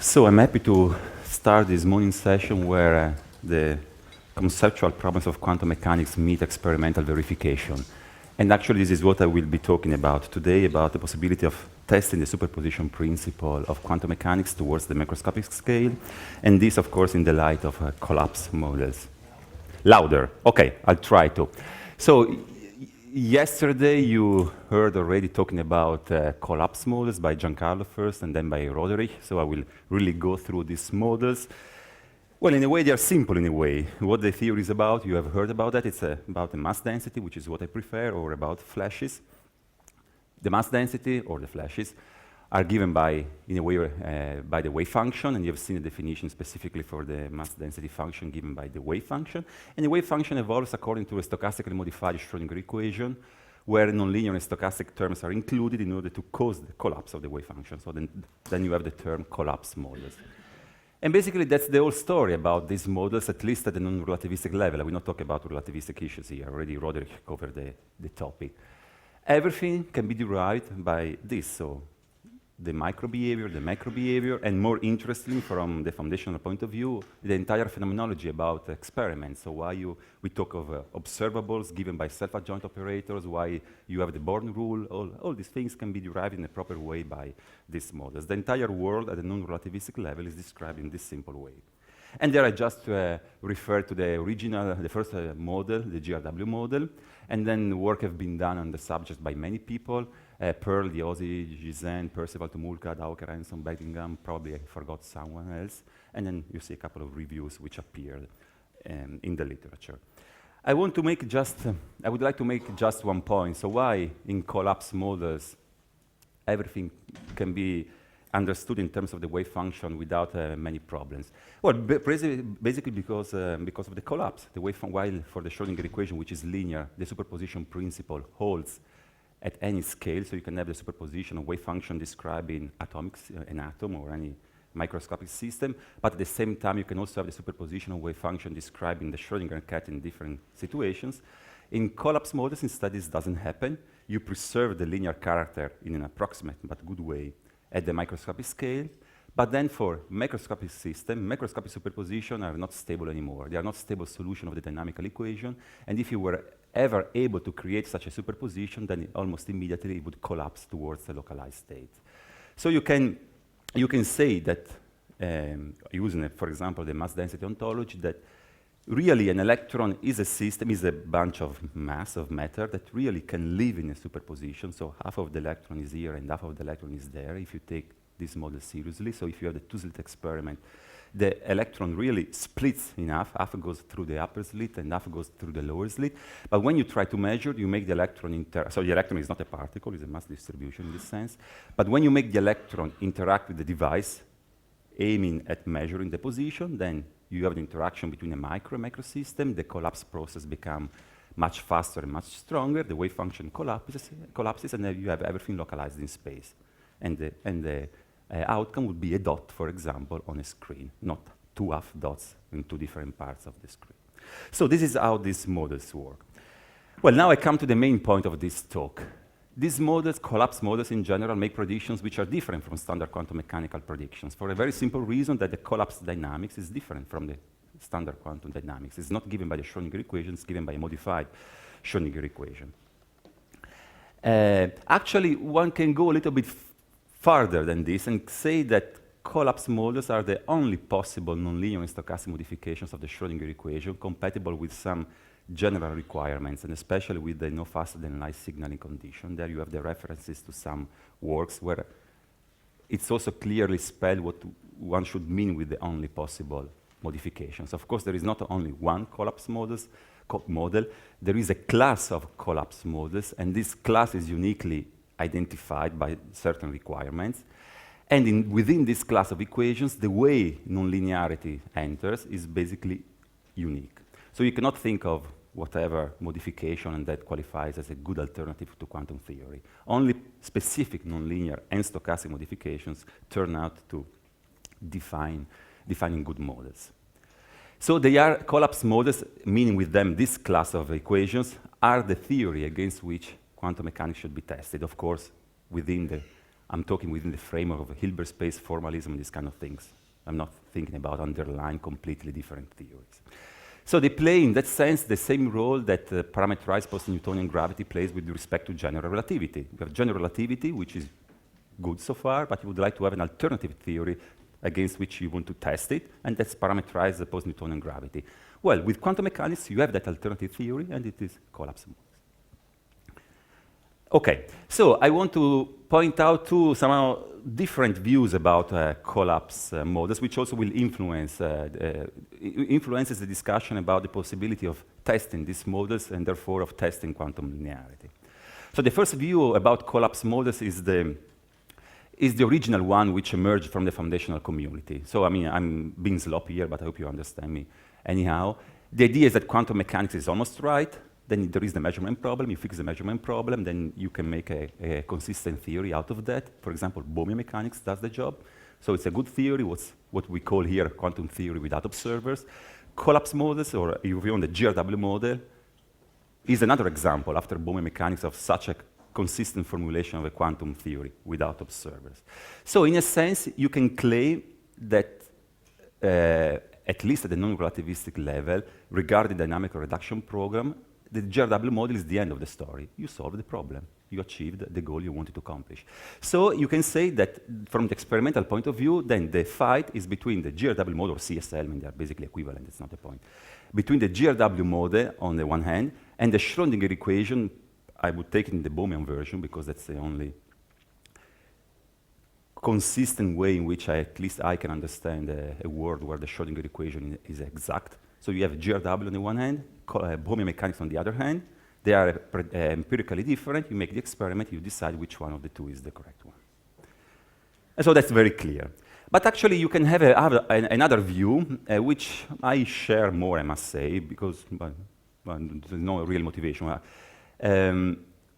So I'm happy to start this morning session where the conceptual problems of quantum mechanics meet experimental verification. And actually, this is what I will be talking about today, about the possibility of testing the superposition principle of quantum mechanics towards the macroscopic scale, and this, of course, in the light of collapse models. Louder. OK, I'll try to. So yesterday, you heard already talking about collapse models by Giancarlo first and then by Roderick. So I will really go through these models. Well, in a way, they are simple in a way. What the theory is about, you have heard about that. It's about the mass density, which is what I prefer, or about flashes. The mass density, or the flashes, are given by, in a way, by the wave function. And you have seen the definition specifically for the mass density function given by the wave function. And the wave function evolves according to a stochastically modified Schrödinger equation, where nonlinear and stochastic terms are included in order to cause the collapse of the wave function. So then you have the term collapse models. And basically, that's the whole story about these models, at least at the non-relativistic level. I will not talk about relativistic issues here. Already Roderick covered the topic. Everything can be derived by this. So the micro behavior, the macro behavior, and more interestingly, from the foundational point of view, the entire phenomenology about experiments. So why we talk of observables given by self-adjoint operators, why you have the Born rule, all these things can be derived in a proper way by these models. The entire world at the non-relativistic level is described in this simple way. And there I just refer to the original, the first model, the GRW model, and then work have been done on the subject by many people. Pearl, Diozzi, Gizen, Percival, Tumulka, Dauker, Ransom, Bettingham, probably I forgot someone else. And then you see a couple of reviews which appeared in the literature. I would like to make just one point. So why in collapse models everything can be understood in terms of the wave function without many problems? Well, basically because of the collapse. The wave while for the Schrödinger equation, which is linear, the superposition principle holds at any scale, so you can have the superposition of wave function describing an atom or any microscopic system, but at the same time you can also have the superposition of wave function describing the Schrödinger cat in different situations. In collapse models, instead, this doesn't happen. You preserve the linear character in an approximate but good way at the microscopic scale, but then for macroscopic system, macroscopic superposition are not stable anymore. They are not stable solution of the dynamical equation, and if you were ever able to create such a superposition, then almost immediately it would collapse towards the localized state. So you can say that, using, for example, the mass density ontology, that really an electron is a system, is a bunch of mass, of matter, that really can live in a superposition. So half of the electron is here and half of the electron is there, if you take this model seriously. So if you have the two-slit experiment, the electron really splits in half. Half goes through the upper slit and half goes through the lower slit. But when you try to measure, you make the electron so the electron is not a particle, it's a mass distribution in this sense. But when you make the electron interact with the device, aiming at measuring the position, then you have the interaction between a micro and macro system. The collapse process becomes much faster and much stronger. The wave function collapses, and then you have everything localized in space. And the outcome would be a dot, for example, on a screen, not two half dots in two different parts of the screen. So this is how these models work. Well, now I come to the main point of this talk. These models, collapse models in general, make predictions which are different from standard quantum mechanical predictions for a very simple reason that the collapse dynamics is different from the standard quantum dynamics. It's not given by the Schrödinger equation, it's given by a modified Schrödinger equation. Actually, one can go a little bit farther than this and say that collapse models are the only possible nonlinear and stochastic modifications of the Schrödinger equation compatible with some general requirements, and especially with the no faster than light signaling condition. There you have the references to some works where it's also clearly spelled what one should mean with the only possible modifications. Of course, there is not only one collapse model, there is a class of collapse models, and this class is uniquely identified by certain requirements. And within this class of equations, the way nonlinearity enters is basically unique. So you cannot think of whatever modification and that qualifies as a good alternative to quantum theory. Only specific nonlinear and stochastic modifications turn out to defining good models. So they are collapse models, meaning with them this class of equations are the theory against which quantum mechanics should be tested, of course, within the I'm talking within the framework of Hilbert space formalism and these kind of things. I'm not thinking about underlying completely different theories. So they play, in that sense, the same role that parameterized post-Newtonian gravity plays with respect to general relativity. We have general relativity, which is good so far, but you would like to have an alternative theory against which you want to test it, and that's parameterized post-Newtonian gravity. Well, with quantum mechanics, you have that alternative theory, and it is collapse models. Okay, so I want to point out two somehow different views about collapse models, which also will influences the discussion about the possibility of testing these models and therefore of testing quantum linearity. So the first view about collapse models is the original one which emerged from the foundational community. So I mean, I'm being sloppy here, but I hope you understand me. Anyhow, the idea is that quantum mechanics is almost right. Then there is the measurement problem. You fix the measurement problem, then you can make a consistent theory out of that. For example, Bohmian mechanics does the job. So it's a good theory, what we call here quantum theory without observers. Collapse models, or if you want the GRW model, is another example after Bohmian mechanics of such a consistent formulation of a quantum theory without observers. So in a sense, you can claim that at least at the non-relativistic level, regarding the dynamical reduction program, the GRW model is the end of the story. You solved the problem. You achieved the goal you wanted to accomplish. So you can say that from the experimental point of view, then the fight is between the GRW model or CSL, I mean, they are basically equivalent, it's not the point, between the GRW model on the one hand and the Schrödinger equation. I would take it in the Bohmian version because that's the only consistent way in which at least I can understand a world where the Schrödinger equation is exact. So you have GRW on the one hand, Bohmian mechanics on the other hand. They are empirically different. You make the experiment, you decide which one of the two is the correct one. And so that's very clear. But actually, you can have another view, which I share more, I must say, because there's no real motivation,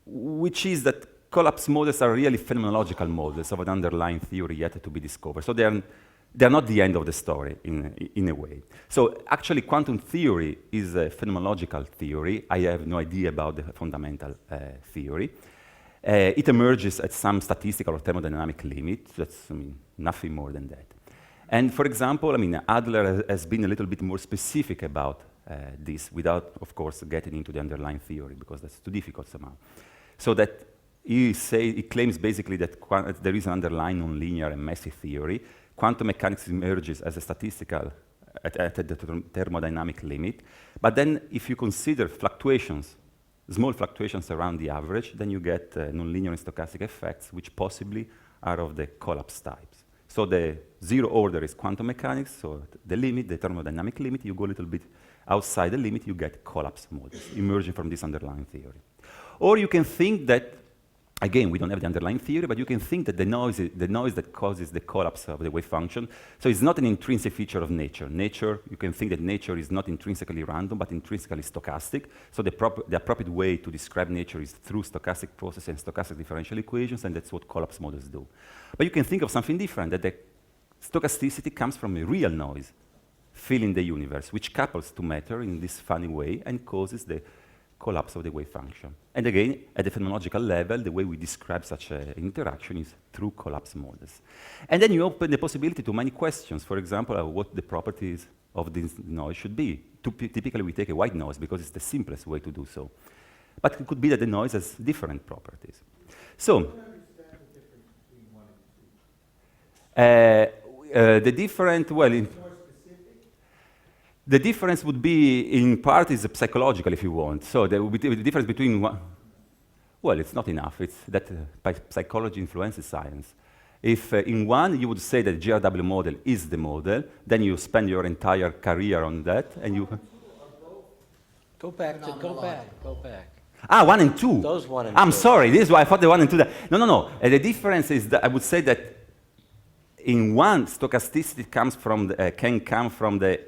which is that collapse models are really phenomenological models of an underlying theory yet to be discovered. So they're not the end of the story in a way. So actually, quantum theory is a phenomenological theory. I have no idea about the fundamental theory. It emerges at some statistical or thermodynamic limit. That's nothing more than that. And for example, Adler has been a little bit more specific about this without, of course, getting into the underlying theory because that's too difficult somehow. So that he claims basically that there is an underlying nonlinear and messy theory. Quantum mechanics emerges as a statistical at the thermodynamic limit. But then if you consider fluctuations, small fluctuations around the average, then you get nonlinear and stochastic effects, which possibly are of the collapse types. So the zero order is quantum mechanics, so the limit, the thermodynamic limit, you go a little bit outside the limit, you get collapse models emerging from this underlying theory. Or you can think that, again, we don't have the underlying theory, but you can think that the noise that causes the collapse of the wave function, so it's not an intrinsic feature of nature. Nature, you can think that nature is not intrinsically random, but intrinsically stochastic. So the appropriate way to describe nature is through stochastic processes and stochastic differential equations, and that's what collapse models do. But you can think of something different, that the stochasticity comes from a real noise filling the universe, which couples to matter in this funny way and causes the collapse of the wave function. And again, at the phenomenological level, the way we describe such an interaction is through collapse models. And then you open the possibility to many questions, for example, what the properties of this noise should be. Typically, we take a white noise because it's the simplest way to do so. But it could be that the noise has different properties. So, the different, well, the difference would be, in part, is psychological, if you want. So there would be the difference between one. Well, it's not enough. It's that psychology influences science. If in one you would say that GRW model is the model, then you spend your entire career on that, and you. Go back. Ah, 1 and 2. Those 1 and 2. I'm sorry. This is why I thought the 1 and 2. No. The difference is that I would say that in one, stochasticity can come from the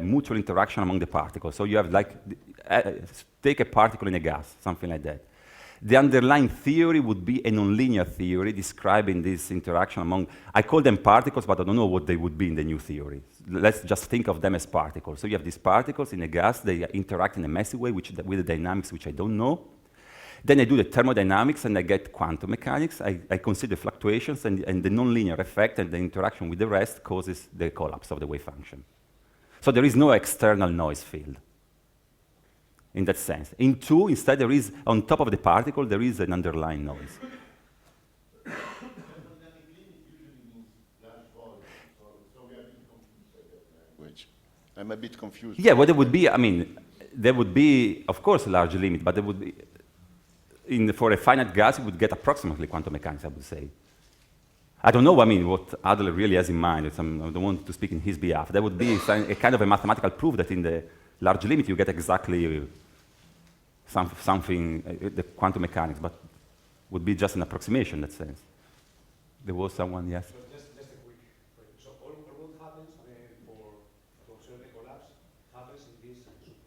mutual interaction among the particles. So you have take a particle in a gas, something like that. The underlying theory would be a nonlinear theory describing this interaction among, I call them particles, but I don't know what they would be in the new theory. Let's just think of them as particles. So you have these particles in a gas, they interact in a messy way with the dynamics which I don't know. Then I do the thermodynamics and I get quantum mechanics. I consider fluctuations and the nonlinear effect and the interaction with the rest causes the collapse of the wave function. So there is no external noise field in that sense. In 2, instead, there is, on top of the particle, there is an underlying noise. I'm a bit confused. Yeah, what it would be, I mean, there would be, of course, a large limit, but there would be, for a finite gas, you would get approximately quantum mechanics, I would say. I don't know, I mean, what Adler really has in mind. I don't want to speak in his behalf. There would be a kind of a mathematical proof that in the large limit you get exactly something, the quantum mechanics, but would be just an approximation in that sense. There was someone, yes? So just a quick question. So all what happens to observe the collapse happens in this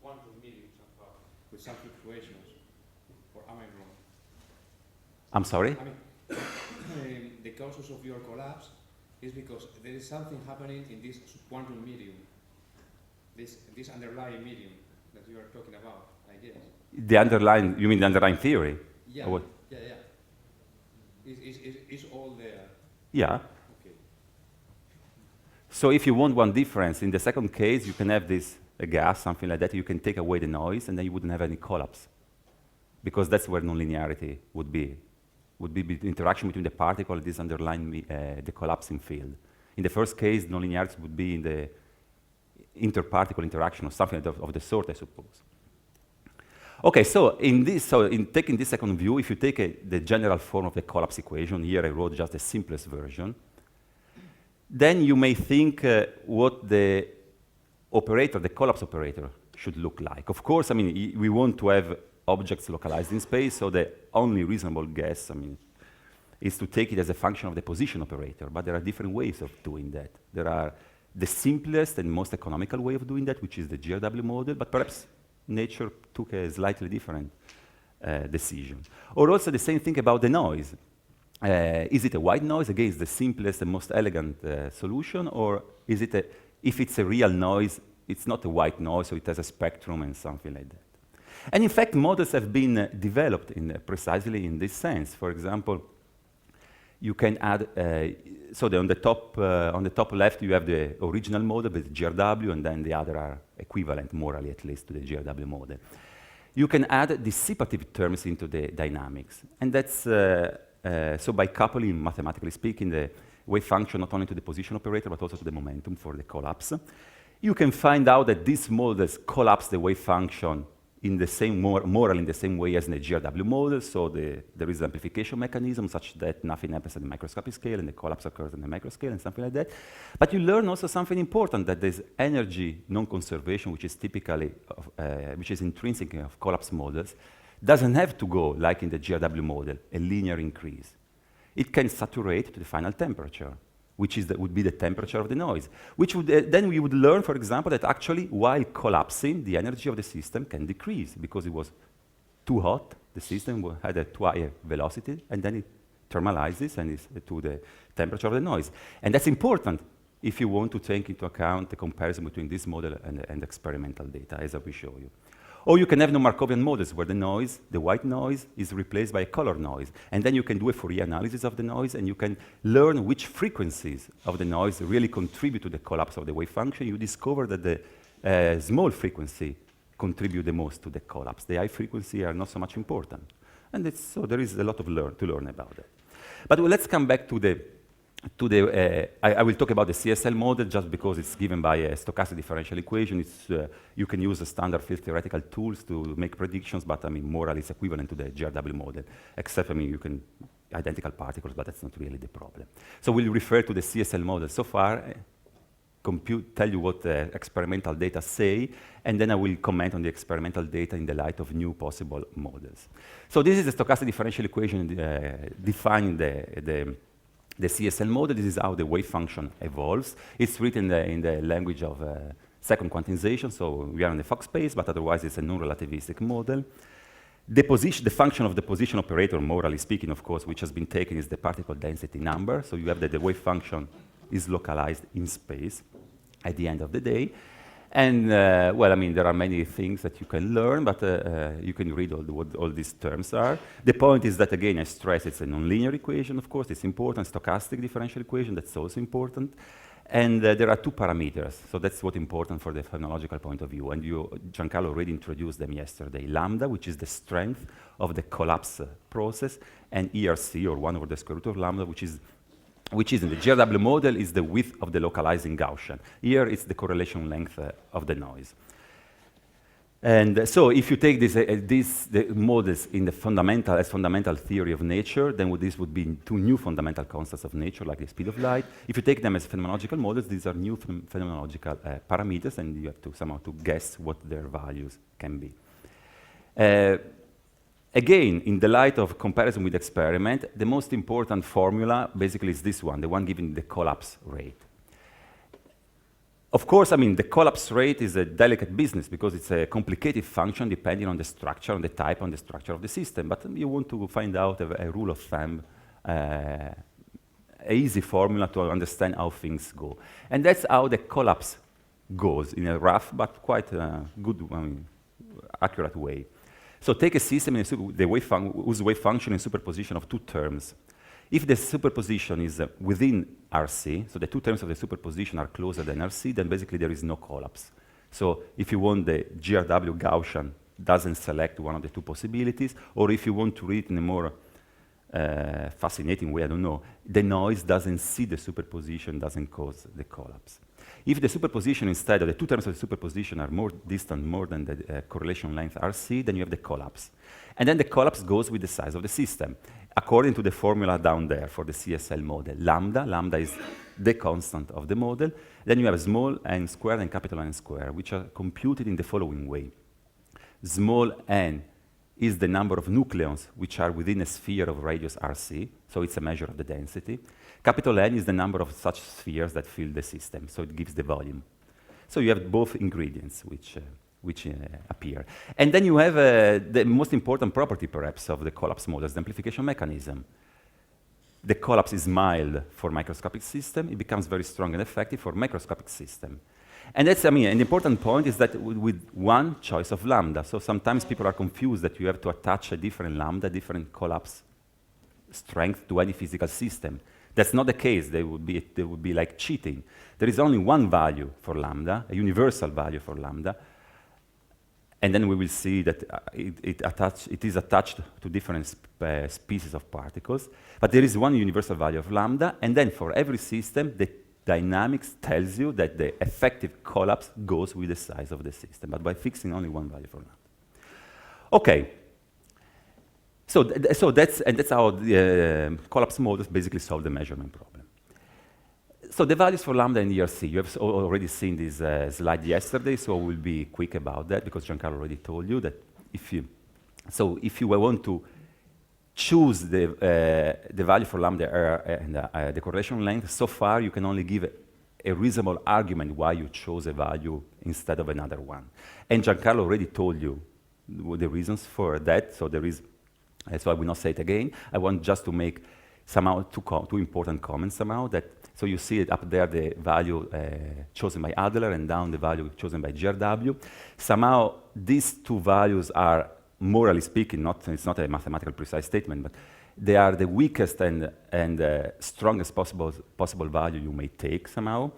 quantum medium somehow, with some fluctuations. Or am I wrong? I'm sorry? I mean, the causes of your collapse is because there is something happening in this quantum medium, this underlying medium that you are talking about, I guess. The underlying, you mean the underlying theory? Yeah, Or yeah. Is all there? yeah. Okay. So if you want one difference, in the second case, you can have this, a gas, something like that, you can take away the noise, and then you wouldn't have any collapse. Because that's where nonlinearity would be the interaction between the particle and this underlying, the collapsing field. In the first case, nonlinearity would be in the interparticle interaction or something of the sort, I suppose. Okay, so in taking this second view, if you take the general form of the collapse equation, here I wrote just the simplest version, then you may think what the operator, the collapse operator, should look like. Of course, I mean, we want to have objects localized in space, so the only reasonable guess, I mean, is to take it as a function of the position operator, but there are different ways of doing that. There are the simplest and most economical way of doing that, which is the GRW model, but perhaps nature took a slightly different decision. Or also the same thing about the noise. Is it a white noise? Again, it's the simplest and most elegant solution, or is it if it's a real noise, it's not a white noise, so it has a spectrum and something like that. And in fact, models have been developed precisely in this sense. For example, you can add, on the top left, you have the original model with GRW, and then the other are equivalent, morally at least, to the GRW model. You can add dissipative terms into the dynamics. And that's, so by coupling, mathematically speaking, the wave function not only to the position operator, but also to the momentum for the collapse, you can find out that these models collapse the wave function in the same, morally in the same way as in the GRW model, so there is an amplification mechanism such that nothing happens at the microscopic scale and the collapse occurs in the macro scale and something like that. But you learn also something important, that there's energy non-conservation, which is typically, which is intrinsic of collapse models, doesn't have to go, like in the GRW model, a linear increase. It can saturate to the final temperature, which is would be the temperature of the noise, which would, then we would learn, for example, that actually while collapsing, the energy of the system can decrease because it was too hot, the system had a too high velocity, and then it thermalizes and is to the temperature of the noise. And that's important if you want to take into account the comparison between this model and experimental data, as I will show you. Or you can have no Markovian models where the noise, the white noise, is replaced by a color noise. And then you can do a Fourier analysis of the noise, and you can learn which frequencies of the noise really contribute to the collapse of the wave function. You discover that the small frequency contribute the most to the collapse. The high frequency are not so much important. And so there is a lot of to learn about that. But let's come back to the I will talk about the CSL model just because it's given by a stochastic differential equation. It's, you can use the standard field theoretical tools to make predictions, but I mean, morally it's equivalent to the GRW model, except, I mean, you can identical particles, but that's not really the problem. So we'll refer to the CSL model so far, tell you what the experimental data say, and then I will comment on the experimental data in the light of new possible models. So this is the stochastic differential equation defining the CSL model. This is how the wave function evolves. It's written in the language of second quantization, so we are in the Fock space, but otherwise it's a non-relativistic model. The function of the position operator, morally speaking, of course, which has been taken is the particle density number. So you have that the wave function is localized in space at the end of the day. And, well, I mean, there are many things that you can learn, but you can read what all these terms are. The point is that, again, I stress it's a nonlinear equation, of course. It's important. Stochastic differential equation, that's also important. And there are two parameters, so that's what's important for the phenomenological point of view. And Giancarlo already introduced them yesterday. Lambda, which is the strength of the collapse process, and ERC, or 1 over the square root of lambda, which is in the GRW model is the width of the localizing Gaussian. Here it's the correlation length of the noise. And so if you take the models in the fundamental theory of nature, then this would be two new fundamental constants of nature, like the speed of light. If you take them as phenomenological models, these are new phenomenological parameters, and you have to somehow to guess what their values can be. Again, in the light of comparison with experiment, the most important formula basically is this one, the one giving the collapse rate. Of course, I mean, the collapse rate is a delicate business because it's a complicated function depending on the structure, on the type, on the structure of the system. But you want to find out a rule of thumb, an easy formula to understand how things go. And that's how the collapse goes in a rough but quite good, accurate way. So take a system whose wave function is superposition of two terms. If the superposition is within RC, so the two terms of the superposition are closer than RC, then basically there is no collapse. So if you want the GRW Gaussian doesn't select one of the two possibilities, or if you want to read it in a more fascinating way, I don't know, the noise doesn't see the superposition, doesn't cause the collapse. If the superposition instead of the two terms of the superposition are more distant, more than the correlation length RC, then you have the collapse. And then the collapse goes with the size of the system, according to the formula down there for the CSL model. Lambda is the constant of the model. Then you have small n squared and capital N squared, which are computed in the following way. Small n is the number of nucleons which are within a sphere of radius RC, so it's a measure of the density. Capital N is the number of such spheres that fill the system, so it gives the volume. So you have both ingredients which appear. And then you have the most important property, perhaps, of the collapse models, the amplification mechanism. The collapse is mild for microscopic system. It becomes very strong and effective for macroscopic system. And that's, I mean, an important point is that with one choice of lambda. So sometimes people are confused that you have to attach a different lambda, different collapse strength to any physical system. That's not the case. They would be like cheating. There is only one value for lambda, a universal value for lambda. And then we will see that it is attached to different species of particles. But there is one universal value of lambda. And then for every system, the dynamics tells you that the effective collapse goes with the size of the system, but by fixing only one value for lambda. OK. So that's how the collapse models basically solve the measurement problem. So the values for lambda and ERC, you have already seen this slide yesterday, so we'll be quick about that because Giancarlo already told you that if you want to choose the value for lambda and the correlation length, so far you can only give a reasonable argument why you chose a value instead of another one. And Giancarlo already told you the reasons for that, so there is, so I will not say it again. I want just to make somehow two important comments somehow that. So you see it up there, the value chosen by Adler, and down the value chosen by GRW. Somehow, these two values are, morally speaking, it's not a mathematical precise statement, but they are the weakest and strongest possible value you may take somehow.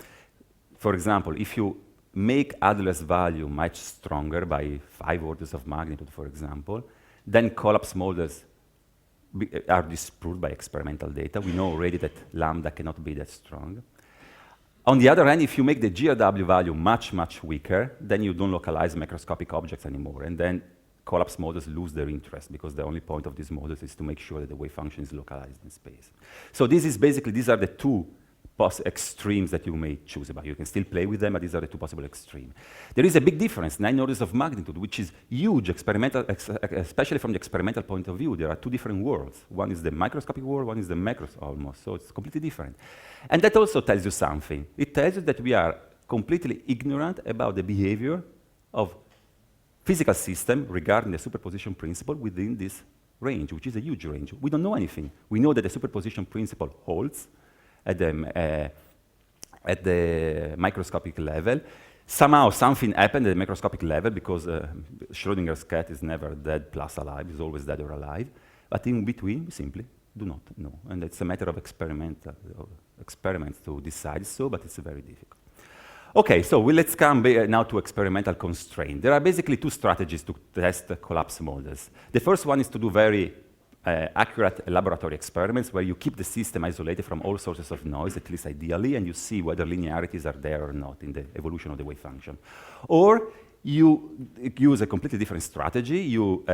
For example, if you make Adler's value much stronger by 5 orders of magnitude, for example, then collapse models are disproved by experimental data. We know already that lambda cannot be that strong. On the other hand, if you make the GRW value much, much weaker, then you don't localize macroscopic objects anymore. And then collapse models lose their interest because the only point of these models is to make sure that the wave function is localized in space. So this is basically, these are the two extremes that you may choose about. You can still play with them, but these are the two possible extremes. There is a big difference, 9 orders of magnitude, which is huge, especially from the experimental point of view. There are two different worlds. One is the microscopic world, one is the macros almost, so it's completely different. And that also tells you something. It tells you that we are completely ignorant about the behavior of physical system regarding the superposition principle within this range, which is a huge range. We don't know anything. We know that the superposition principle holds at the microscopic level. Somehow something happened at the macroscopic level because Schrodinger's cat is never dead plus alive, it's always dead or alive. But in between, we simply do not know. And it's a matter of experiments to decide so, but it's very difficult. Okay, so let's come now to experimental constraint. There are basically two strategies to test collapse models. The first one is to do very accurate laboratory experiments where you keep the system isolated from all sources of noise, at least ideally, and you see whether linearities are there or not in the evolution of the wave function. Or you use a completely different strategy. You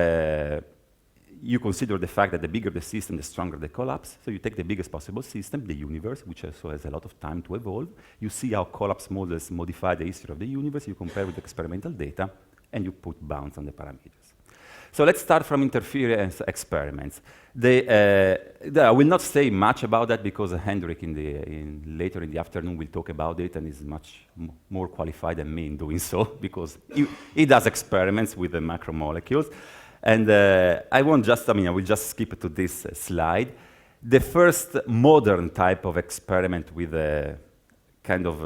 consider the fact that the bigger the system, the stronger the collapse. So you take the biggest possible system, the universe, which also has a lot of time to evolve. You see how collapse models modify the history of the universe. You compare with experimental data, and you put bounds on the parameters. So let's start from interference experiments. I will not say much about that because Hendrik later in the afternoon will talk about it and is much more qualified than me in doing so because he does experiments with the macromolecules. And I will just skip to this slide. The first modern type of experiment with a kind of,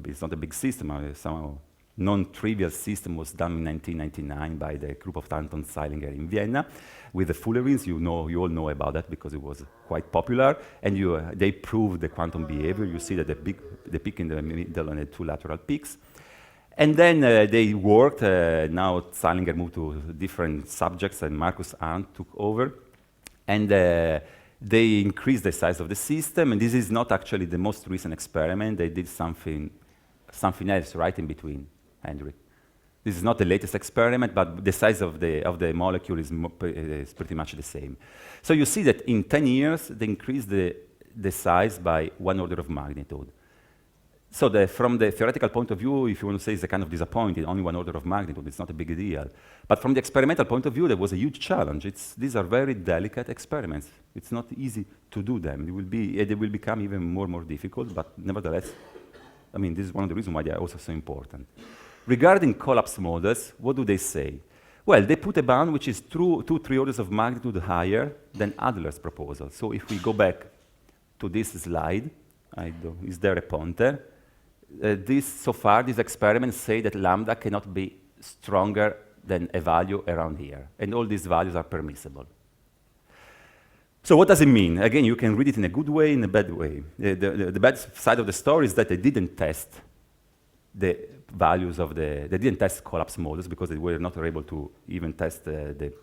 it's not a big system, somehow non-trivial system was done in 1999 by the group of Anton Zeilinger in Vienna with the fullerenes. You all know about that because it was quite popular. And they proved the quantum behavior. You see that the peak in the middle and the two lateral peaks. And then they worked. Now Zeilinger moved to different subjects, and Marcus Arndt took over. And they increased the size of the system. And this is not actually the most recent experiment. They did something else right in between, Hendrik. This is not the latest experiment, but the size of the molecule is pretty much the same. So you see that in 10 years, they increased the size by 1 order of magnitude. So from the theoretical point of view, if you want to say it's a kind of disappointing, only 1 order of magnitude, it's not a big deal. But from the experimental point of view, there was a huge challenge. These are very delicate experiments. It's not easy to do them. They will become even more difficult, but nevertheless, this is one of the reasons why they are also so important. Regarding collapse models, what do they say? Well, they put a bound which is 2-3 orders of magnitude higher than Adler's proposal. So if we go back to this slide, is there a pointer? So far, these experiments say that lambda cannot be stronger than a value around here. And all these values are permissible. So what does it mean? Again, you can read it in a good way, in a bad way. The bad side of the story is that they didn't test the values they didn't test collapse models because they were not able to even test the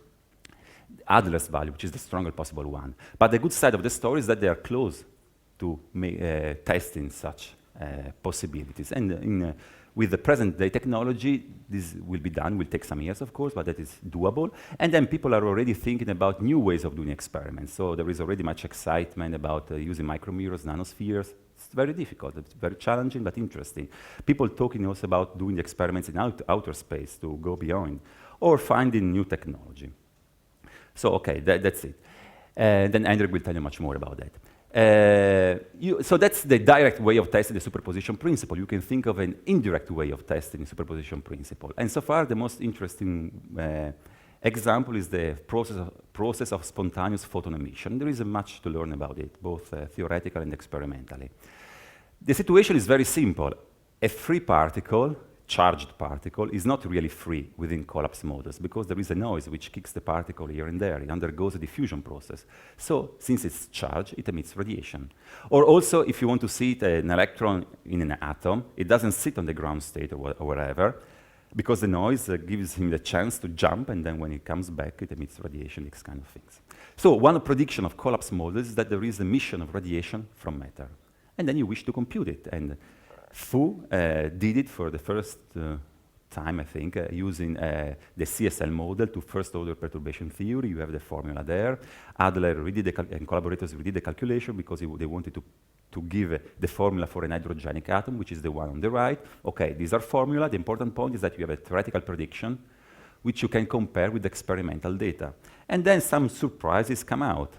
Adler's value, which is the strongest possible one. But the good side of the story is that they are close to testing such possibilities. And with the present-day technology, this will be done. Will take some years, of course, but that is doable. And then people are already thinking about new ways of doing experiments. So there is already much excitement about using micromirrors, nanospheres. It's very difficult. It's very challenging, but interesting. People talking also about doing experiments in outer space to go beyond, or finding new technology. So, okay, that's it. Then Andrew will tell you much more about that. So that's the direct way of testing the superposition principle. You can think of an indirect way of testing the superposition principle. And so far, the most interesting example is the process of spontaneous photon emission. There is much to learn about it, both theoretically and experimentally. The situation is very simple. A free particle, charged particle, is not really free within collapse models because there is a noise which kicks the particle here and there. It undergoes a diffusion process. So since it's charged, it emits radiation. Or also, if you want to see an electron in an atom, it doesn't sit on the ground state or wherever, because the noise gives him the chance to jump, and then when it comes back, it emits radiation, these kind of things. So one prediction of collapse models is that there is emission of radiation from matter. And then you wish to compute it. And Fu did it for the first time, I think, using the CSL model to first-order perturbation theory. You have the formula there. Adler and collaborators redid the calculation because they wanted to give the formula for an hydrogenic atom, which is the one on the right. Okay, these are formula. The important point is that you have a theoretical prediction, which you can compare with experimental data. And then some surprises come out.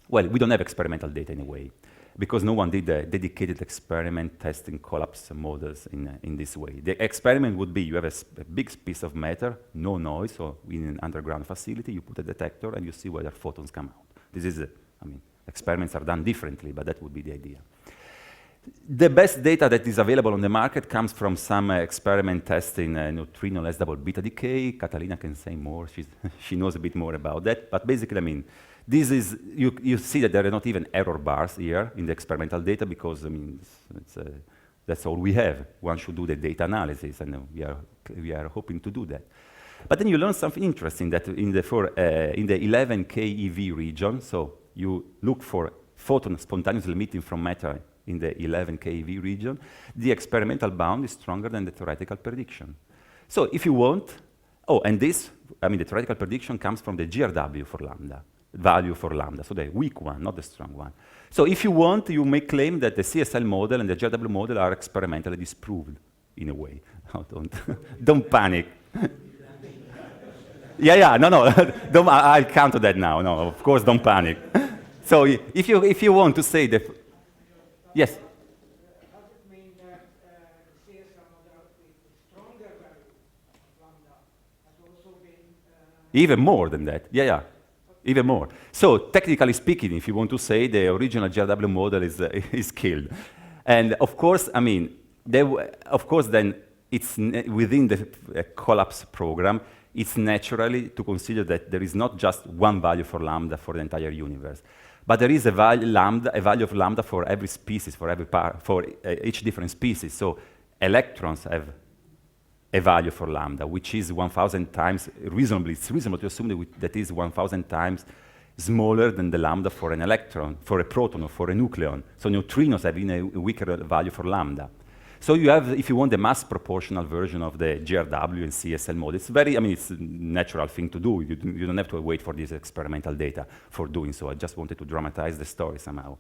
Well, we don't have experimental data in a way, because no one did a dedicated experiment testing collapse models in this way. The experiment would be you have a big piece of matter, no noise, so in an underground facility, you put a detector and you see whether photons come out. This is, experiments are done differently, but that would be the idea. The best data that is available on the market comes from some experiment testing neutrino less double beta decay. Catalina can say more. She knows a bit more about that. But basically, I mean, this is, you see that there are not even error bars here in the experimental data because, I mean, that's all we have. One should do the data analysis, and we are hoping to do that. But then you learn something interesting that in the 11 keV region, so you look for photons spontaneously emitting from matter in the 11 keV region, the experimental bound is stronger than the theoretical prediction. So if you want, and this, I mean, the theoretical prediction comes from the GRW for lambda, value for lambda, so the weak one, not the strong one. So if you want, you may claim that the CSL model and the GRW model are experimentally disproved in a way. Don't panic. No, I'll counter that now. No, of course, don't panic. So if you want to say that, yes. Does it mean that the CSL model with stronger value of lambda has also been... Even more than that, even more. So technically speaking, if you want to say the original GRW model is killed. And of course, I mean, of course then it's within the collapse program, it's naturally to consider that there is not just one value for lambda for the entire universe. But there is a value of lambda for every species, for each different species. So electrons have a value for lambda, which is 1,000 times, it's reasonable to assume that is 1,000 times smaller than the lambda for an electron, for a proton, or for a nucleon. So neutrinos have a weaker value for lambda. So you have, if you want, the mass proportional version of the GRW and CSL model. It's very, I mean, it's a natural thing to do. You don't have to wait for this experimental data for doing so. I just wanted to dramatize the story somehow.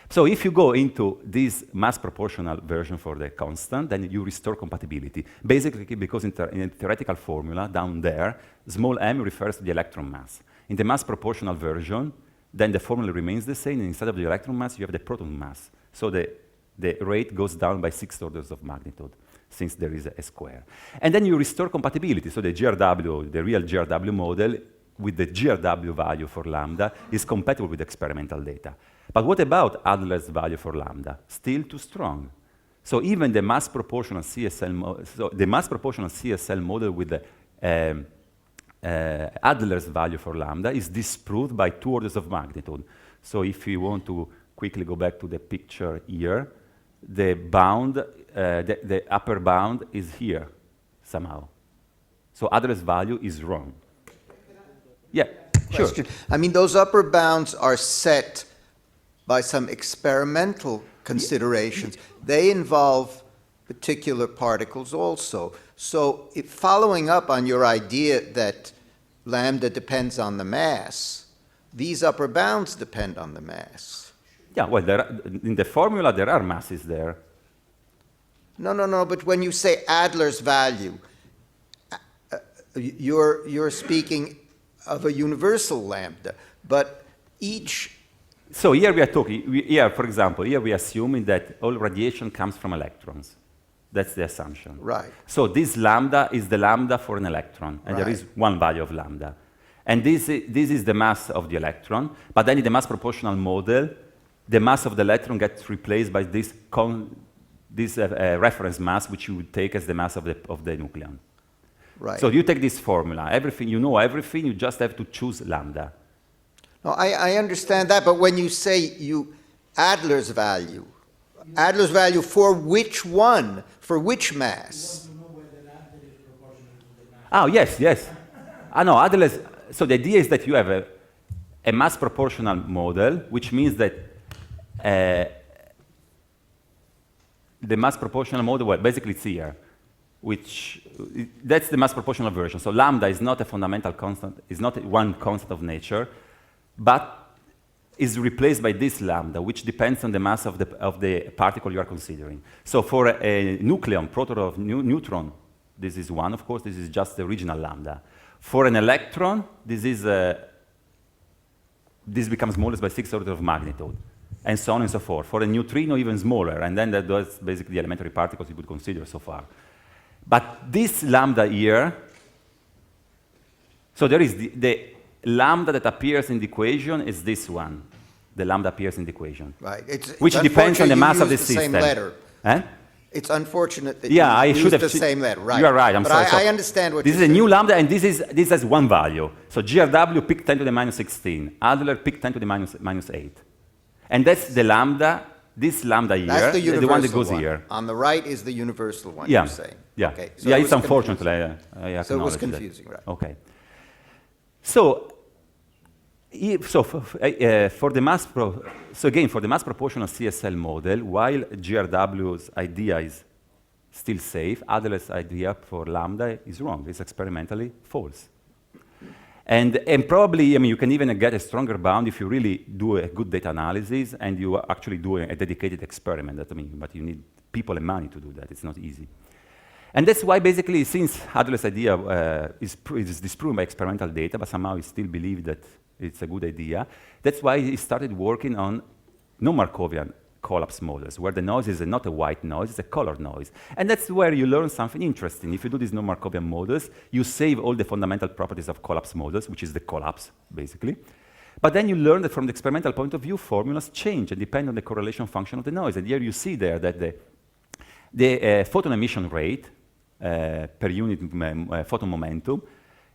So if you go into this mass proportional version for the constant, then you restore compatibility. Basically, because in the theoretical formula down there, small m refers to the electron mass. In the mass proportional version, then the formula remains the same, and instead of the electron mass, you have the proton mass. So the rate goes down by 6 orders of magnitude, since there is a square. And then you restore compatibility. So the GRW, the real GRW model, with the GRW value for lambda, is compatible with experimental data. But what about Adler's value for lambda? Still too strong. So even the mass proportional CSL model with the Adler's value for lambda is disproved by 2 orders of magnitude. So if we want to quickly go back to the picture here, the bound, the upper bound is here somehow. So Adler's value is wrong. Yeah, sure. I mean, those upper bounds are set by some experimental considerations. They involve particular particles also. So following up on your idea that lambda depends on the mass, these upper bounds depend on the mass. Yeah, well, in the formula, there are masses there. No, but when you say Adler's value, you're speaking of a universal lambda, but each... So here we are talking, for example, here we are assuming that all radiation comes from electrons. That's the assumption. Right. So this lambda is the lambda for an electron, and there is one value of lambda. And this is the mass of the electron, but then in the mass proportional model, the mass of the electron gets replaced by this reference mass, which you would take as the mass of the nucleon. Right. So you take this formula, everything, you know everything, you just have to choose lambda. No, I understand that, but when you say Adler's value for which one? For which mass? Oh, yes. No, Adler's, so the idea is that you have a mass proportional model, which means that the mass proportional model, well, basically it's here, that's the mass proportional version. So lambda is not a fundamental constant, is not one constant of nature, but is replaced by this lambda, which depends on the mass of the particle you are considering. So for a nucleon, proton or neutron, this is 1, of course, this is just the original lambda. For an electron, this becomes smallest by 6 orders of magnitude, and so on and so forth. For a neutrino, even smaller, and then that's basically the elementary particles you could consider so far. But this lambda here, so there is the lambda that appears in the equation is this one. the lambda appears in the equation, Right. which it's depends on the unfortunate mass you of the used the system. same letter. Eh? It's unfortunate that Yeah, I you should used have. the same letter, right. You are right. I'm but sorry. I understand what this you're is a new saying. lambda, and this has one value. So GRW pick 10 to the minus 16. Adler pick 10 to the minus 8. And that's the lambda. This lambda here That's the is universal the one that goes here. On the right is the universal one, Yeah. you're saying. Yeah. Okay. So Yeah. it It's was unfortunate. confusing. I So it was acknowledge that. confusing, right. Okay. So, for the mass for the mass proportional CSL model, while GRW's idea is still safe, Adler's idea for lambda is wrong. It's experimentally false. And probably, I mean, you can even get a stronger bound if you really do a good data analysis and you are actually doing a dedicated experiment. But you need people and money to do that. It's not easy. And that's why, basically, since Adler's idea is disproven by experimental data, but somehow he still believes that it's a good idea, that's why he started working on non-Markovian collapse models, where the noise is not a white noise, it's a colored noise. And that's where you learn something interesting. If you do these non-Markovian models, you save all the fundamental properties of collapse models, which is the collapse, basically. But then you learn that from the experimental point of view, formulas change and depend on the correlation function of the noise. And here you see there that the photon emission rate per unit photon momentum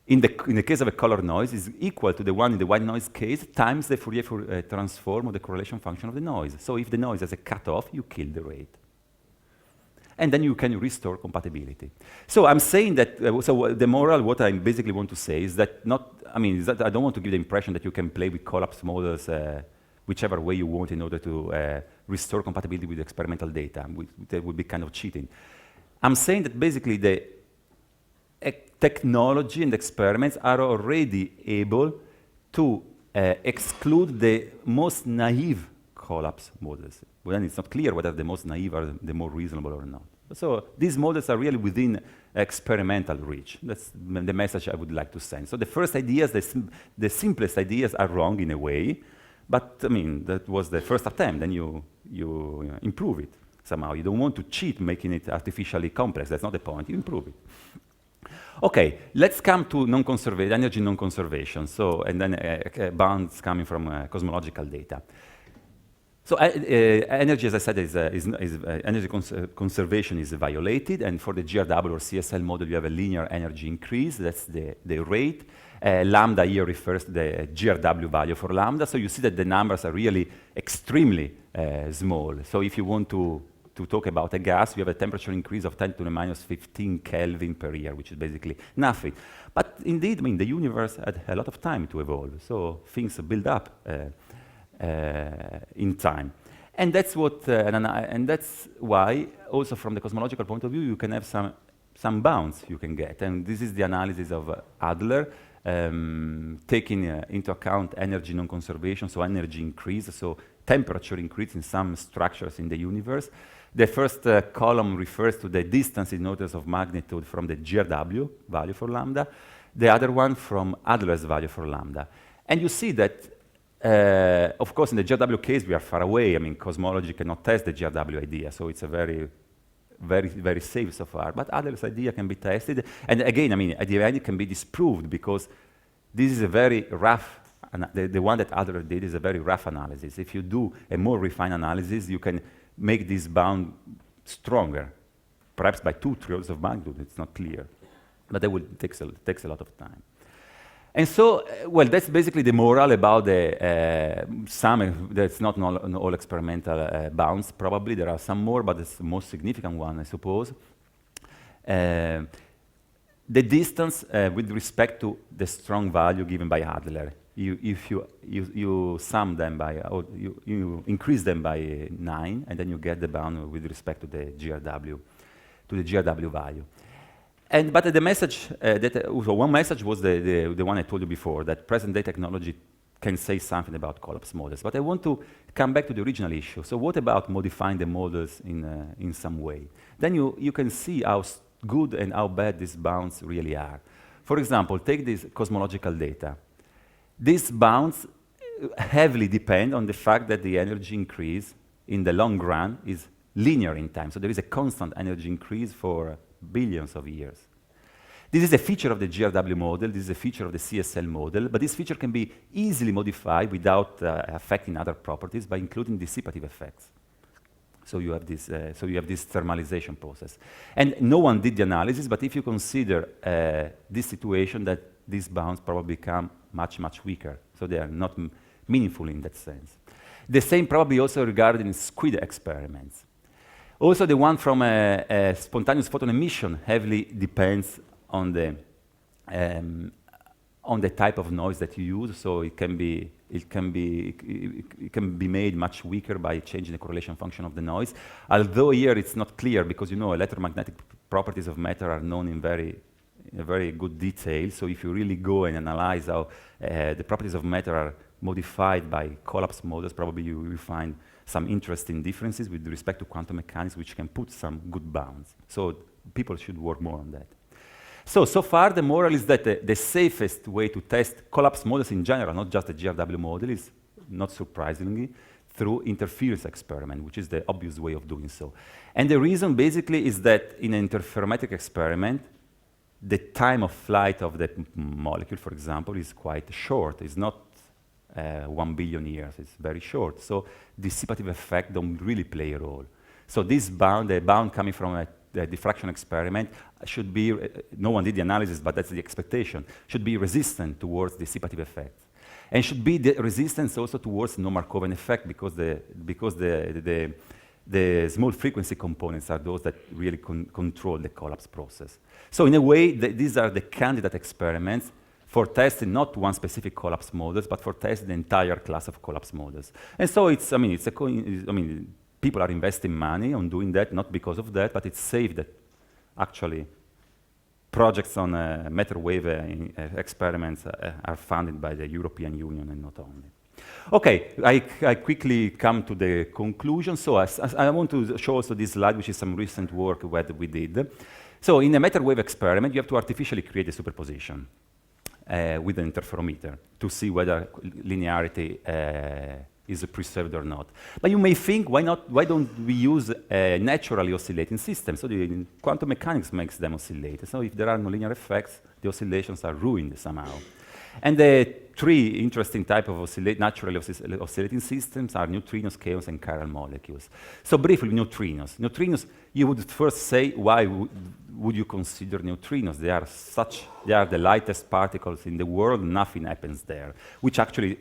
in the case of a color noise is equal to the one in the white noise case times the Fourier transform of the correlation function of the noise. So if the noise has a cutoff, you kill the rate. And then you can restore compatibility. So I'm saying that, so the moral, what I basically want to say is that I don't want to give the impression that you can play with collapse models whichever way you want in order to restore compatibility with experimental data. That would be kind of cheating. I'm saying that basically the technology and experiments are already able to exclude the most naive collapse models. Well, then it's not clear whether the most naive are the more reasonable or not. So these models are really within experimental reach. That's the message I would like to send. So the first ideas, the simplest ideas are wrong in a way, but I mean, that was the first attempt, then you improve it somehow. You don't want to cheat making it artificially complex. That's not the point. You improve it. Okay, let's come to energy non-conservation. So, and then bounds coming from cosmological data. So energy, as I said, energy conservation is violated, and for the GRW or CSL model, you have a linear energy increase. That's the rate. Lambda here refers to the GRW value for lambda. So you see that the numbers are really extremely small. So if you want to talk about a gas, you have a temperature increase of 10 to the minus 15 Kelvin per year, which is basically nothing. But indeed, I mean, the universe had a lot of time to evolve, so things build up in time. And that's what, and that's why, also from the cosmological point of view, you can have some bounds you can get. And this is the analysis of Adler, taking into account energy non-conservation, so energy increase, so temperature increase in some structures in the universe. The first column refers to the distance in orders of magnitude from the GRW value for lambda, the other one from Adler's value for lambda. And you see that, of course, in the GRW case, we are far away. I mean, cosmology cannot test the GRW idea, so it's a very, very safe so far. But Adler's idea can be tested. And again, I mean, at the end, it can be disproved because this is a very rough, the one that Adler did is a very rough analysis. If you do a more refined analysis, you can make this bound stronger, perhaps by 2 trillions of magnitude. It's not clear, but that takes a lot of time. And so, well, that's basically the moral about that's not all experimental bounds. Probably there are some more, but it's the most significant one, I suppose. The distance with respect to the strong value given by Adler. If you sum them by, or you increase them by 9, and then you get the bound with respect to the GRW value. But the message one message was the one I told you before, that present-day technology can say something about collapse models. But I want to come back to the original issue. So what about modifying the models in some way? Then you can see how good and how bad these bounds really are. For example, take this cosmological data. These bounds heavily depend on the fact that the energy increase in the long run is linear in time. So there is a constant energy increase for billions of years. This is a feature of the GRW model, this is a feature of the CSL model, but this feature can be easily modified without affecting other properties by including dissipative effects. So you have this thermalization process. And no one did the analysis, but if you consider this situation, that these bounds probably become much, much weaker. So they are not meaningful in that sense. The same probably also regarding squid experiments. Also, the one from spontaneous photon emission heavily depends on the type of noise that you use. So it can be made much weaker by changing the correlation function of the noise. Although here it's not clear because electromagnetic properties of matter are known in very good detail. So if you really go and analyze how the properties of matter are modified by collapse models, probably you will find some interesting differences with respect to quantum mechanics, which can put some good bounds. So people should work more on that. So far, the moral is that the safest way to test collapse models in general, not just the GRW model, is, not surprisingly, through interference experiment, which is the obvious way of doing so. And the reason, basically, is that in an interferometric experiment, the time of flight of the molecule, for example, is quite short. It's not 1 billion years. It's very short. So dissipative effects don't really play a role. So this bound, the bound coming from the diffraction experiment, should be, no one did the analysis, but that's the expectation, should be resistant towards dissipative effects. And should be the resistance also towards no Markovan effect because the small frequency components are those that really control the collapse process. So in a way, these are the candidate experiments for testing not one specific collapse models, but for testing the entire class of collapse models. And so people are investing money on doing that, not because of that, but it's safe that actually projects on matter wave experiments are funded by the European Union and not only. Okay, I quickly come to the conclusion. So I want to show also this slide, which is some recent work that we did. So in a matter wave experiment, you have to artificially create a superposition with an interferometer to see whether linearity is preserved or not. But you may think, why don't we use a naturally oscillating system? So the quantum mechanics makes them oscillate. So if there are no linear effects, the oscillations are ruined somehow. And the three interesting types of naturally oscillating systems are neutrinos, chaos, and chiral molecules. So briefly, neutrinos. Neutrinos, you would first say, why would you consider neutrinos? They are the lightest particles in the world, nothing happens there, which actually,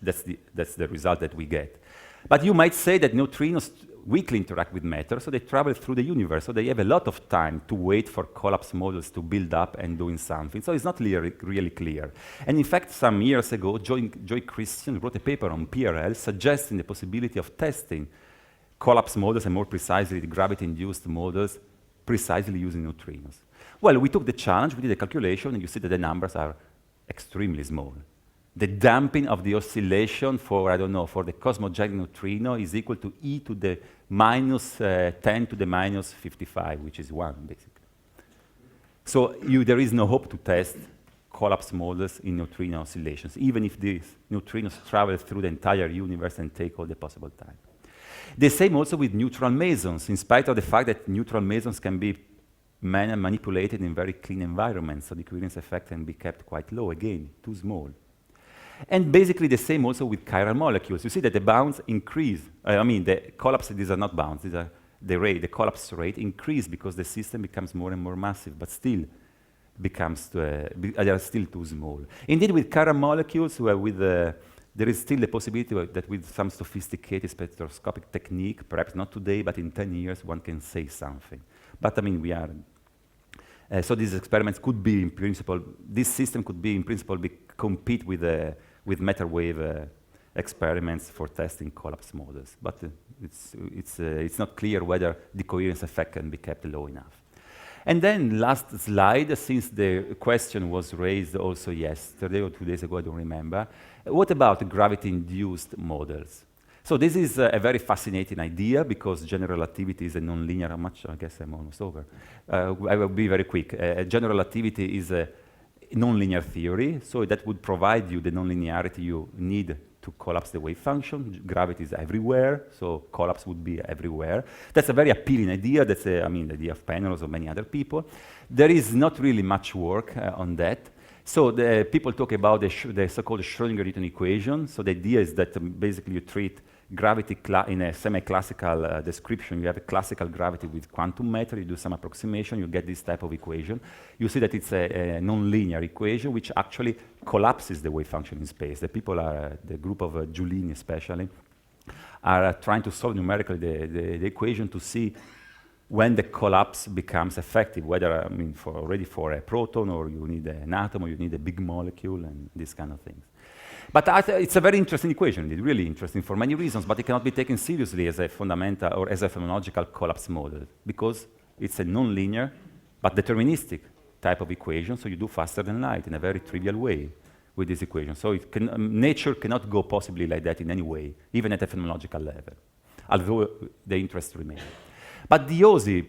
that's the result that we get. But you might say that neutrinos weakly interact with matter, so they travel through the universe, so they have a lot of time to wait for collapse models to build up and doing something. So it's not really clear. And in fact, some years ago, Joy Christian wrote a paper on PRL suggesting the possibility of testing collapse models, and more precisely the gravity-induced models, precisely using neutrinos. Well, we took the challenge, we did a calculation, and you see that the numbers are extremely small. The damping of the oscillation for, I don't know, for the cosmogenic neutrino is equal to e to the minus 10 to the minus 55, which is 1, basically. So there is no hope to test collapse models in neutrino oscillations, even if these neutrinos travel through the entire universe and take all the possible time. The same also with neutral mesons, in spite of the fact that neutral mesons can be manipulated in very clean environments, so the coherence effect can be kept quite low, again, too small. And basically the same also with chiral molecules. You see that the bounds increase. The collapse, these are not bounds, these are the collapse rate increase because the system becomes more and more massive, but still becomes, they are still too small. Indeed, with chiral molecules, there is still the possibility that with some sophisticated spectroscopic technique, perhaps not today, but in 10 years, one can say something. But we are. So these experiments could be, in principle, this system could be, in principle, compete with matter wave experiments for testing collapse models. But it's not clear whether the coherence effect can be kept low enough. And then last slide, since the question was raised also yesterday or 2 days ago, I don't remember. What about gravity-induced models? So this is a very fascinating idea because general relativity is a nonlinear, how much? I guess I'm almost over. I will be very quick. General relativity is a nonlinear theory, so that would provide you the nonlinearity you need to collapse the wave function. Gravity is everywhere, so collapse would be everywhere. That's a very appealing idea. That's, the idea of Penrose or many other people. There is not really much work on that. So the people talk about the so-called Schrödinger-Newton equation. So the idea is that basically you treat gravity in a semi-classical description. You have a classical gravity with quantum matter. You do some approximation. You get this type of equation. You see that it's a non-linear equation, which actually collapses the wave function in space. The people are, the group of Giulini especially, are trying to solve numerically the equation to see when the collapse becomes effective, whether, already for a proton, or you need an atom, or you need a big molecule, and these kind of things. But it's a very interesting equation. It's really interesting for many reasons, but it cannot be taken seriously as a fundamental or as a phenomenological collapse model, because it's a non-linear but deterministic type of equation, so you do faster than light in a very trivial way with this equation. So nature cannot go possibly like that in any way, even at a phenomenological level, although the interest remains. But Diozzi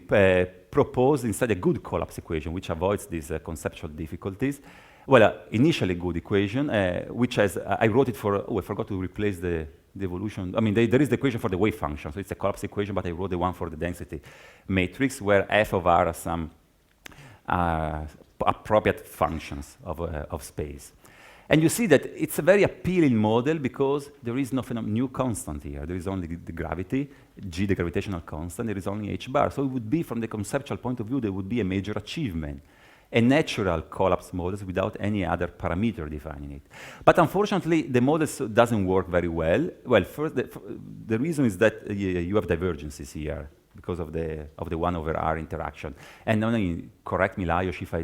proposed instead a good collapse equation, which avoids these conceptual difficulties. Well, initially good equation, which has, I wrote it for, I forgot to replace the evolution. There is the equation for the wave function, so it's a collapse equation, but I wrote the one for the density matrix, where f of r are some appropriate functions of space. And you see that it's a very appealing model because there is no new constant here. There is only the gravity, g, the gravitational constant. There is only h bar. So it would be, from the conceptual point of view, there would be a major achievement. A natural collapse model without any other parameter defining it. But unfortunately, the model doesn't work very well. Well, first, the reason is that you have divergences here because of the 1 over r interaction. And only correct me, Lajos, if I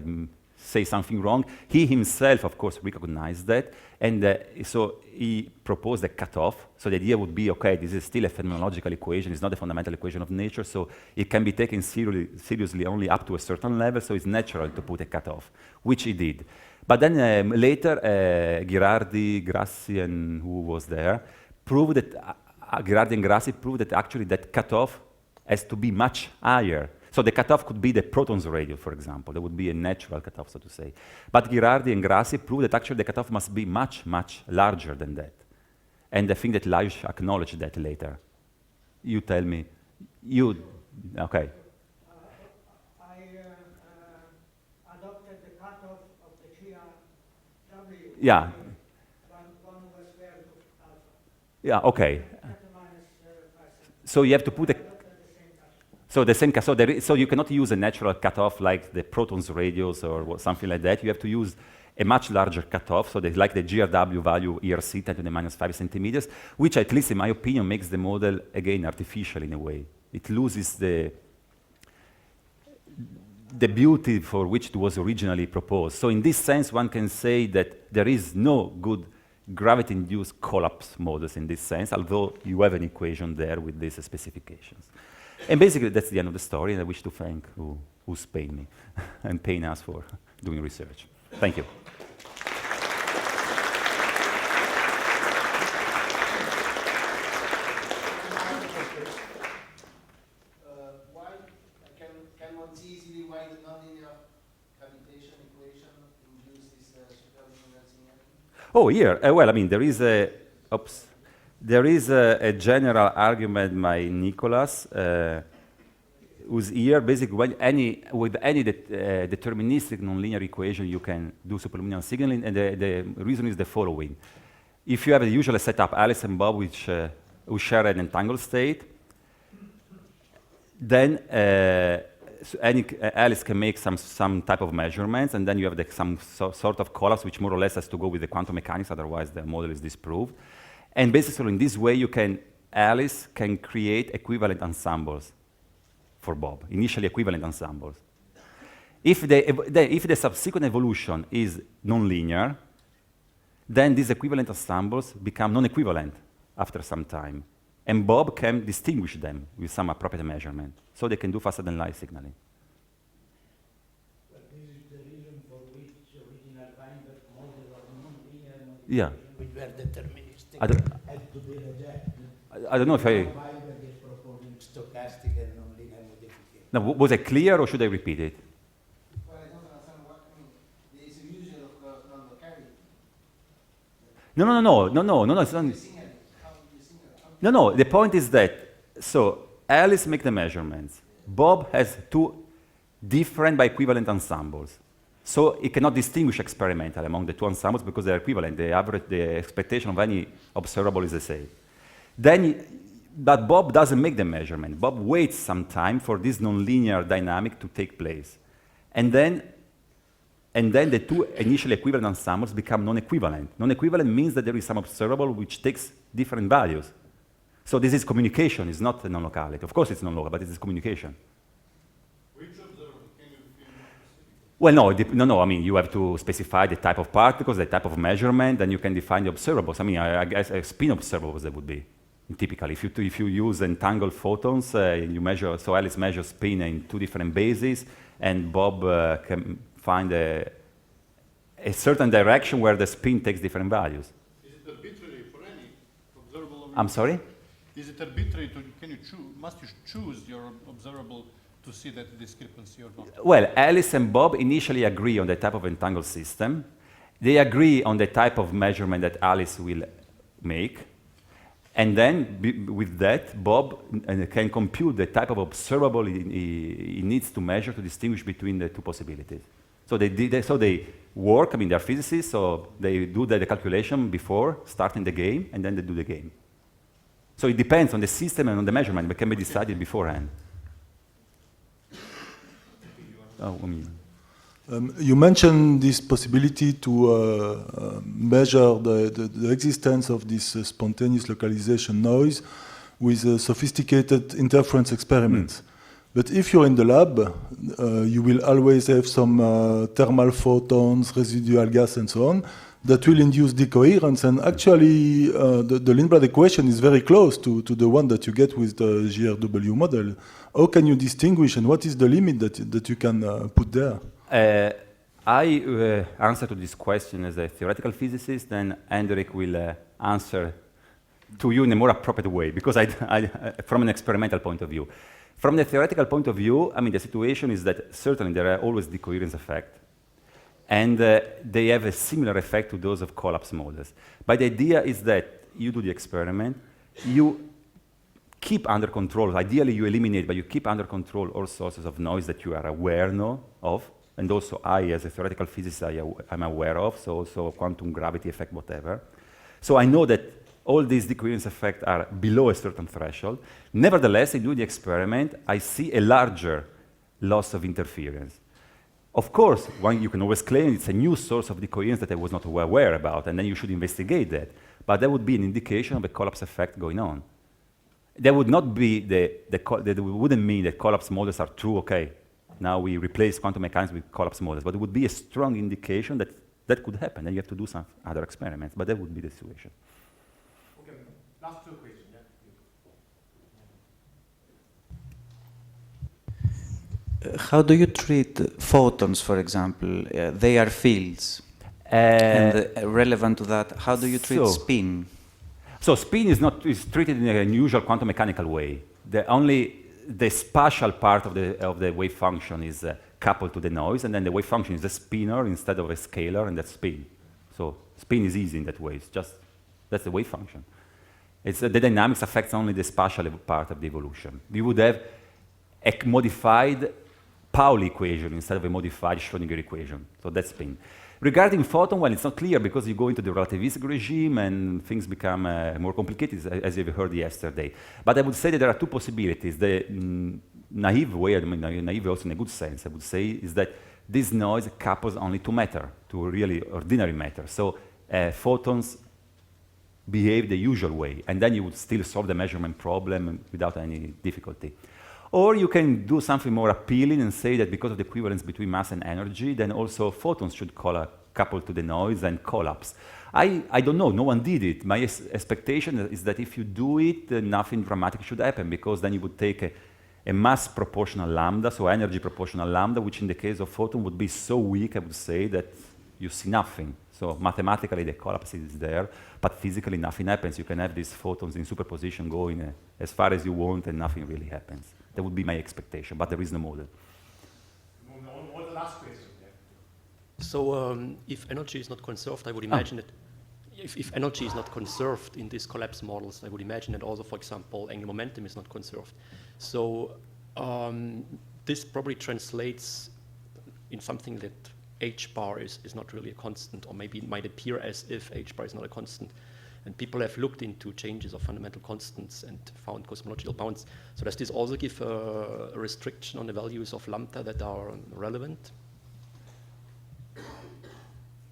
say something wrong. He himself, of course, recognized that, and so he proposed a cutoff. So the idea would be, okay, this is still a phenomenological equation. It's not a fundamental equation of nature, so it can be taken seriously only up to a certain level, so it's natural to put a cutoff, which he did. But then later, Ghirardi, Grassi, and who was there, proved that, Ghirardi and Grassi proved that actually that cutoff has to be much higher. So the cutoff could be the proton's radius, for example. There would be a natural cutoff, so to say. But Ghirardi and Grassi proved that actually the cutoff must be much, much larger than that. And I think that Lajos acknowledged that later. You tell me. Okay. I adopted the cutoff of the GRW. Yeah. One over square root of alpha. Yeah, okay. -5. So you have to put a... So the same, so you cannot use a natural cutoff like the proton's radius or something like that. You have to use a much larger cutoff, so like the GRW value ERC 10 to the -5 centimeters, which at least in my opinion makes the model again artificial in a way. It loses the beauty for which it was originally proposed. So in this sense, one can say that there is no good gravity-induced collapse models in this sense, although you have an equation there with these specifications. And basically, that's the end of the story, and I wish to thank who's paying me and paying us for doing research. Thank you. Why can one see easily why the nonlinear cavitation equation induces superpositions energy? Oh, here. There is a general argument by Nicholas, who's here. Basically, with any deterministic nonlinear equation, you can do superluminal signaling, and the reason is the following. If you have a usual setup, Alice and Bob, who share an entangled state, then Alice can make some type of measurements, and then you have some sort of collapse, which more or less has to go with the quantum mechanics, otherwise the model is disproved. And basically, in this way, Alice can create equivalent ensembles for Bob, initially equivalent ensembles. If the subsequent evolution is nonlinear, then these equivalent ensembles become non-equivalent after some time. And Bob can distinguish them with some appropriate measurement, so they can do faster than light signaling. Well, this is the reason for which original Weinberg model of nonlinear Yeah. which were deterministic I don't- had to be rejected. I don't know if I... Weinberg is proposing stochastic and nonlinear modification. Now, was it clear, or should I repeat it? Well, I don't understand what I mean. There is a usual of non-locality. No, no, no, no, no, no, no, it's not. No, no, the point is that, so Alice makes the measurements. Bob has two different by equivalent ensembles. So it cannot distinguish experimentally among the two ensembles because they're equivalent. The average, the expectation of any observable is the same. But Bob doesn't make the measurement. Bob waits some time for this nonlinear dynamic to take place. And then the two initially equivalent ensembles become non-equivalent. Non-equivalent means that there is some observable which takes different values. So this is communication, it's not non-locality. Of course it's non-local, but it is communication. Which observable can you be more specific? Well, no, I mean, you have to specify the type of particles, the type of measurement, then you can define the observables. I mean, I guess spin observables that would be, typically. If you use entangled photons, you measure, so Alice measures spin in two different bases, and Bob can find a certain direction where the spin takes different values. Is it arbitrary for any observable? I'm sorry? Is it arbitrary to, must you choose your observable to see that discrepancy or not? Well, Alice and Bob initially agree on the type of entangled system. They agree on the type of measurement that Alice will make. And then, with that, Bob can compute the type of observable he needs to measure to distinguish between the two possibilities. So they work, I mean, they're physicists, so they do the calculation before starting the game, and then they do the game. So it depends on the system and on the measurement, but can be decided beforehand. You mentioned this possibility to measure the existence of this spontaneous localization noise with sophisticated interference experiments. But if you're in the lab, you will always have some thermal photons, residual gas, and so on, that will induce decoherence. And actually, the Lindblad equation is very close to the one that you get with the GRW model. How can you distinguish, and what is the limit that you can put there? I answer to this question as a theoretical physicist, and Hendrik will answer to you in a more appropriate way, because from an experimental point of view. From the theoretical point of view, I mean, the situation is that certainly there are always decoherence effects, and they have a similar effect to those of collapse models. But the idea is that you do the experiment, you keep under control, ideally you eliminate, but you keep under control all sources of noise that you are aware of, and also I, as a theoretical physicist, I'm aware of, so also quantum gravity effect, whatever. So I know that all these decoherence effects are below a certain threshold. Nevertheless, in doing the experiment, I see a larger loss of interference. Of course, you can always claim it's a new source of decoherence that I was not aware about, and then you should investigate that. But that would be an indication of a collapse effect going on. That would not be that wouldn't mean that collapse models are true. Okay, now we replace quantum mechanics with collapse models, but it would be a strong indication that that could happen, and you have to do some other experiments. But that would be the situation. Okay, last two questions. How do you treat photons, for example? They are fields. And relevant to that, how do you treat spin? So spin is treated in an unusual quantum mechanical way. The spatial part of the wave function is coupled to the noise, and then the wave function is a spinor instead of a scalar, and that's spin. So spin is easy in that way. That's the wave function. The dynamics affects only the spatial part of the evolution. We would have a modified Pauli equation instead of a modified Schrödinger equation. So that's spin. Regarding photon, well, it's not clear because you go into the relativistic regime and things become more complicated, as you've heard yesterday. But I would say that there are two possibilities. The naive way, I mean, naive also in a good sense, I would say, is that this noise couples only to matter, to really ordinary matter. So photons behave the usual way, and then you would still solve the measurement problem without any difficulty. Or you can do something more appealing and say that because of the equivalence between mass and energy, then also photons should couple to the noise and collapse. I don't know, no one did it. My expectation is that if you do it, nothing dramatic should happen, because then you would take a mass proportional lambda, so energy proportional lambda, which in the case of photon would be so weak, I would say, that you see nothing. So mathematically the collapse is there, but physically nothing happens. You can have these photons in superposition going as far as you want and nothing really happens. That would be my expectation, but there is no model. On the last question. So if energy is not conserved, I would imagine that if energy is not conserved in these collapse models, I would imagine that also, for example, angular momentum is not conserved. So this probably translates in something that h bar is not really a constant, or maybe it might appear as if h bar is not a constant. And people have looked into changes of fundamental constants and found cosmological bounds. So does this also give a restriction on the values of lambda that are relevant?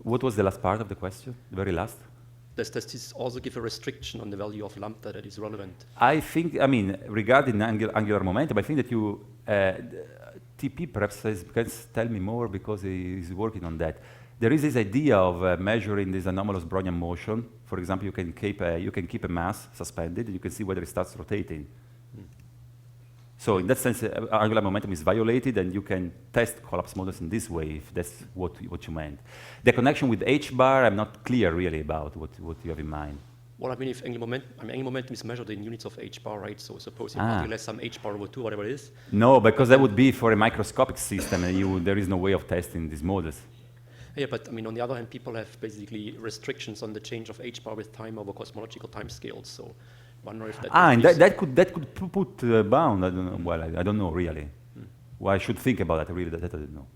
What was the last part of the question? The very last? Does this also give a restriction on the value of lambda that is relevant? I think, I mean, regarding angular momentum, I think that you, TP perhaps can tell me more because he is working on that. There is this idea of measuring this anomalous Brownian motion. For example, you can keep a mass suspended, and you can see whether it starts rotating. So in that sense, angular momentum is violated, and you can test collapse models in this way, if that's what you meant. The connection with h bar, I'm not clear really about what you have in mind. Well, I mean, if angular momentum is measured in units of h bar, right? So suppose you calculate some h bar over 2, whatever it is. No, because that would be for a microscopic system, and there is no way of testing these models. Yeah, but I mean, on the other hand, people have basically restrictions on the change of h bar with time over cosmological time scales. So, wonder if that. And that could put bound. I don't know. Well, I don't know really. Well, I should think about that. Really, that I don't know.